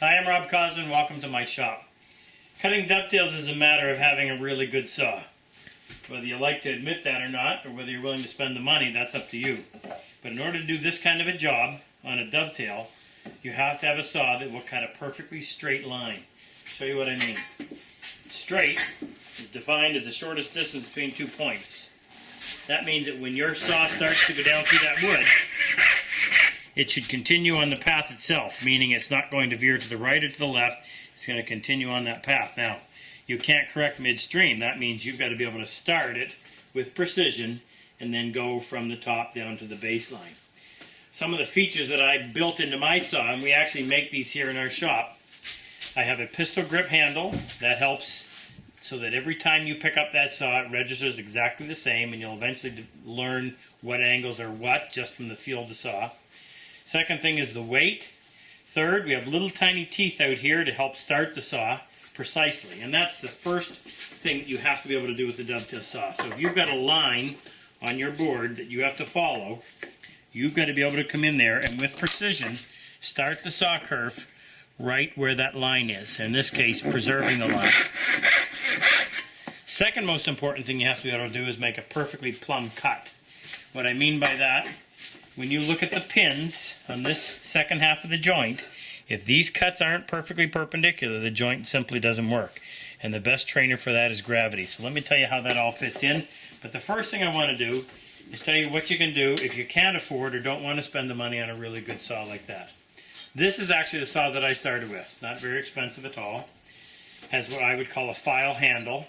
Hi, I'm Rob Cosman. Welcome to my shop. Cutting dovetails is a matter of having a really good saw. Whether you like to admit that or not, or whether you're willing to spend the money, that's up to you. But in order to do this kind of a job on a dovetail, you have to have a saw that will cut a perfectly straight line. I'll show you what I mean. Straight is defined as the shortest distance between 2 points. That means that when your saw starts to go down through that wood, it should continue on the path itself, meaning it's not going to veer to the right or to the left. It's going to continue on that path. Now, you can't correct midstream. That means you've got to be able to start it with precision and then go from the top down to the baseline. Some of the features that I built into my saw, and we actually make these here in our shop, I have a pistol grip handle that helps so that every time you pick up that saw, it registers exactly the same, and you'll eventually learn what angles are what just from the feel of the saw. Second thing is the weight. Third, we have little tiny teeth out here to help start the saw precisely. And that's the first thing that you have to be able to do with the dovetail saw. So if you've got a line on your board that you have to follow, you've got to be able to come in there and with precision start the saw curve right where that line is. In this case, preserving the line. Second most important thing you have to be able to do is make a perfectly plumb cut. What I mean by that, when you look at the pins on this second half of the joint, if these cuts aren't perfectly perpendicular, the joint simply doesn't work. And the best trainer for that is gravity. So let me tell you how that all fits in. But the first thing I want to do is tell you what you can do if you can't afford or don't want to spend the money on a really good saw like that. This is actually the saw that I started with. Not very expensive at all. Has what I would call a file handle.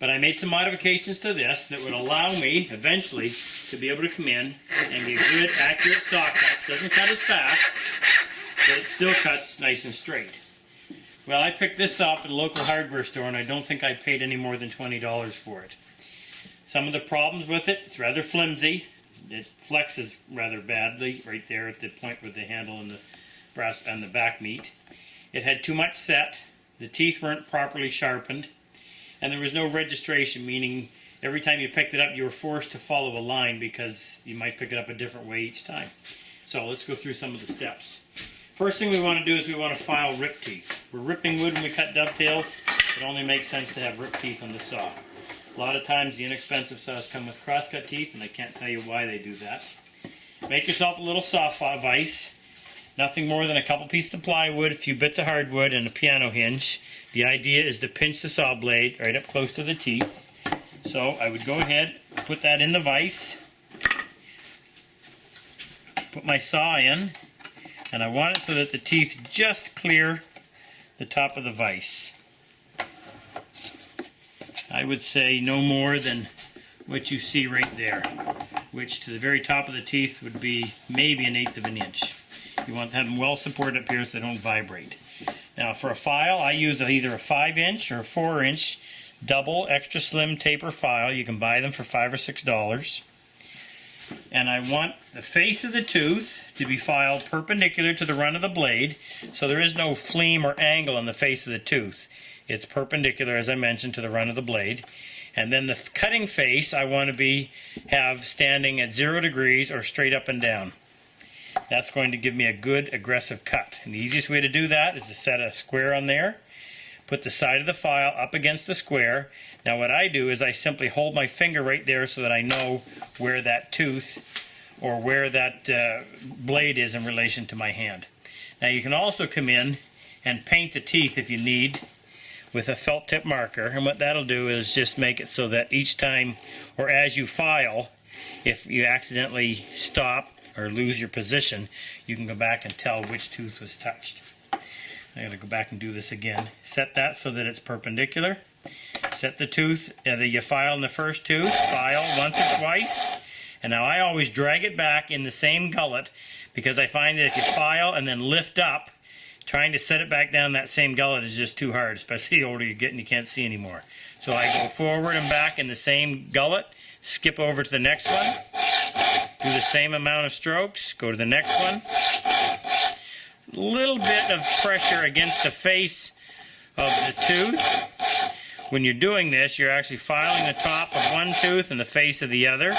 But I made some modifications to this that would allow me, eventually, to be able to come in and get good, accurate saw cuts. Doesn't cut as fast, but it still cuts nice and straight. Well, I picked this up at a local hardware store, and I don't think I paid any more than $20 for it. Some of the problems with it, it's rather flimsy. It flexes rather badly right there at the point where the handle and the brass and the back meet. It had too much set. The teeth weren't properly sharpened. And there was no registration, meaning every time you picked it up, you were forced to follow a line because you might pick it up a different way each time. So let's go through some of the steps. First thing we want to do is we want to file rip teeth. We're ripping wood when we cut dovetails. It only makes sense to have rip teeth on the saw. A lot of times the inexpensive saws come with crosscut teeth, and I can't tell you why they do that. Make yourself a little saw vise. Nothing more than a couple pieces of plywood, a few bits of hardwood, and a piano hinge. The idea is to pinch the saw blade right up close to the teeth. So I would go ahead, put that in the vise, put my saw in, and I want it so that the teeth just clear the top of the vise. I would say no more than what you see right there, which to the very top of the teeth would be maybe 1/8 of an inch. You want to have them well supported up here so they don't vibrate. Now for a file, I use either a 5-inch or a 4-inch double extra slim taper file. You can buy them for $5 or $6. And I want the face of the tooth to be filed perpendicular to the run of the blade, so there is no fleam or angle on the face of the tooth. It's perpendicular, as I mentioned, to the run of the blade. And then the cutting face I want to have standing at 0 degrees or straight up and down. That's going to give me a good aggressive cut. And the easiest way to do that is to set a square on there, put the side of the file up against the square. Now what I do is I simply hold my finger right there so that I know where that tooth or where that blade is in relation to my hand. Now you can also come in and paint the teeth if you need with a felt tip marker, and what that'll do is just make it so that each time or as you file, if you accidentally stop or lose your position, you can go back and tell which tooth was touched. I gotta go back and do this again. Set that so that it's perpendicular. Set the tooth that you file in the first tooth, file once or twice, and now I always drag it back in the same gullet because I find that if you file and then lift up, trying to set it back down that same gullet is just too hard, especially the older you get and you can't see anymore. So I go forward and back in the same gullet, skip over to the next one, do the same amount of strokes, go to the next one. A little bit of pressure against the face of the tooth. When you're doing this, you're actually filing the top of one tooth and the face of the other.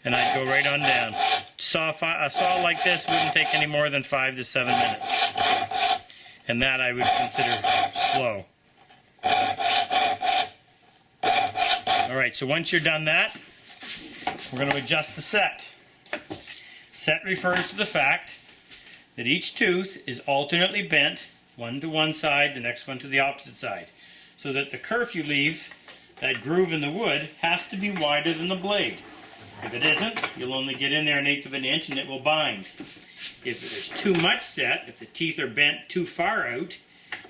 And I'd go right on down. saw like this wouldn't take any more than 5 to 7 minutes. And that I would consider slow. Alright, so once you're done that, we're going to adjust the set. Set refers to the fact that each tooth is alternately bent, one to one side, the next one to the opposite side, so that the kerf you leave, that groove in the wood, has to be wider than the blade. If it isn't, you'll only get in there 1/8 of an inch and it will bind. If there's too much set, if the teeth are bent too far out,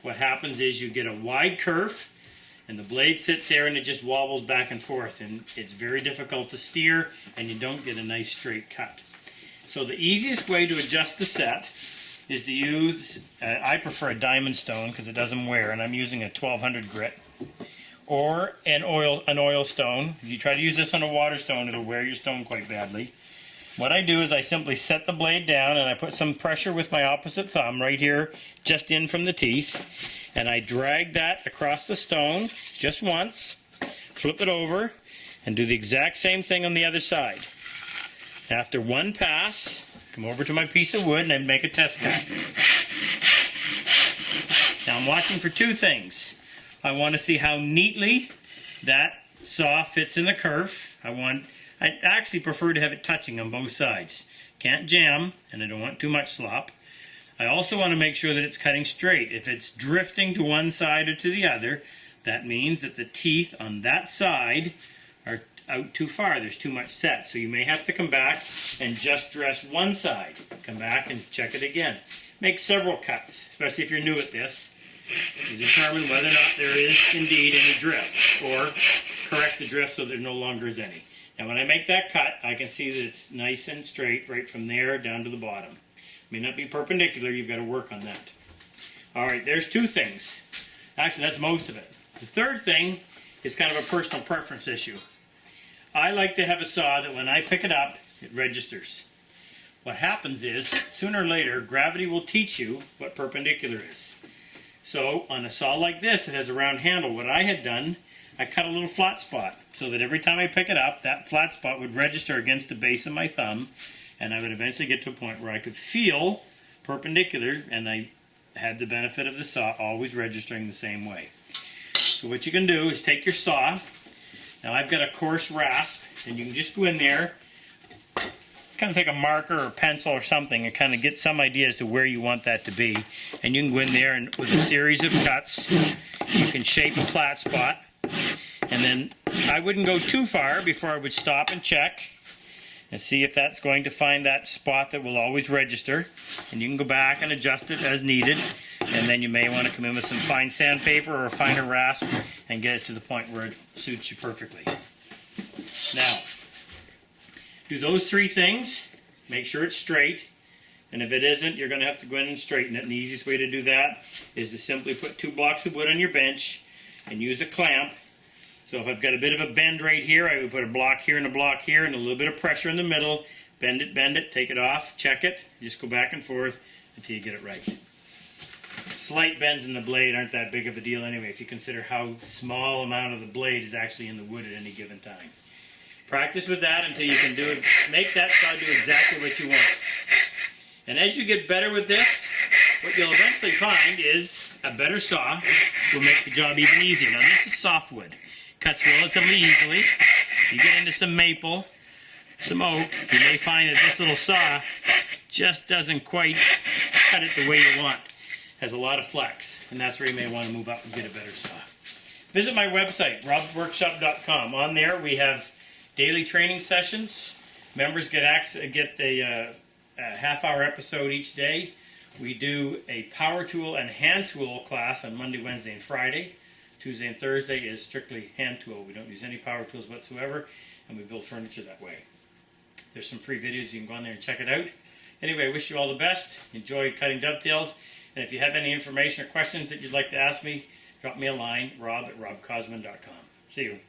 what happens is you get a wide kerf and the blade sits there and it just wobbles back and forth, and it's very difficult to steer and you don't get a nice straight cut. So the easiest way to adjust the set is to use, I prefer a diamond stone because it doesn't wear, and I'm using a 1200 grit, or an oil stone. If you try to use this on a water stone, it'll wear your stone quite badly. What I do is I simply set the blade down and I put some pressure with my opposite thumb right here, just in from the teeth, and I drag that across the stone just once, flip it over, and do the exact same thing on the other side. After one pass, come over to my piece of wood and I make a test cut. Now I'm watching for two things. I want to see how neatly that saw fits in the kerf. I actually prefer to have it touching on both sides. Can't jam, and I don't want too much slop. I also want to make sure that it's cutting straight. If it's drifting to one side or to the other, that means that the teeth on that side are out too far. There's too much set. So you may have to come back and just dress one side. Come back and check it again. Make several cuts, especially if you're new at this, to determine whether or not there is indeed any drift, or correct the drift so there no longer is any. Now when I make that cut, I can see that it's nice and straight right from there down to the bottom. It may not be perpendicular, you've got to work on that. Alright, there's two things. Actually, that's most of it. The third thing is kind of a personal preference issue. I like to have a saw that when I pick it up, it registers. What happens is, sooner or later, gravity will teach you what perpendicular is. So, on a saw like this, it has a round handle. What I had done, I cut a little flat spot, so that every time I pick it up, that flat spot would register against the base of my thumb, and I would eventually get to a point where I could feel perpendicular, and I had the benefit of the saw always registering the same way. So what you can do is take your saw. Now I've got a coarse rasp, and you can just go in there, kind of take a marker or pencil or something and kind of get some idea as to where you want that to be. And you can go in there and with a series of cuts, you can shape a flat spot. And then I wouldn't go too far before I would stop and check and see if that's going to find that spot that will always register. And you can go back and adjust it as needed. And then you may want to come in with some fine sandpaper or a finer rasp and get it to the point where it suits you perfectly. Now, do those three things, make sure it's straight, and if it isn't, you're going to have to go in and straighten it. And the easiest way to do that is to simply put 2 blocks of wood on your bench and use a clamp. So if I've got a bit of a bend right here, I would put a block here and a block here and a little bit of pressure in the middle. Bend it, take it off, check it, just go back and forth until you get it right. Slight bends in the blade aren't that big of a deal anyway, if you consider how small amount of the blade is actually in the wood at any given time. Practice with that until you can make that saw do exactly what you want. And as you get better with this, what you'll eventually find is a better saw will make the job even easier. Now this is softwood. Cuts relatively easily. You get into some maple, some oak, you may find that this little saw just doesn't quite cut it the way you want. Has a lot of flex, and that's where you may want to move up and get a better saw. Visit my website, RobCosman.com. On there we have daily training sessions. Members get a half-hour episode each day. We do a power tool and hand tool class on Monday, Wednesday, and Friday. Tuesday and Thursday is strictly hand tool. We don't use any power tools whatsoever, and we build furniture that way. There's some free videos. You can go on there and check it out. Anyway, I wish you all the best. Enjoy cutting dovetails. And if you have any information or questions that you'd like to ask me, drop me a line, rob@RobCosman.com. See you.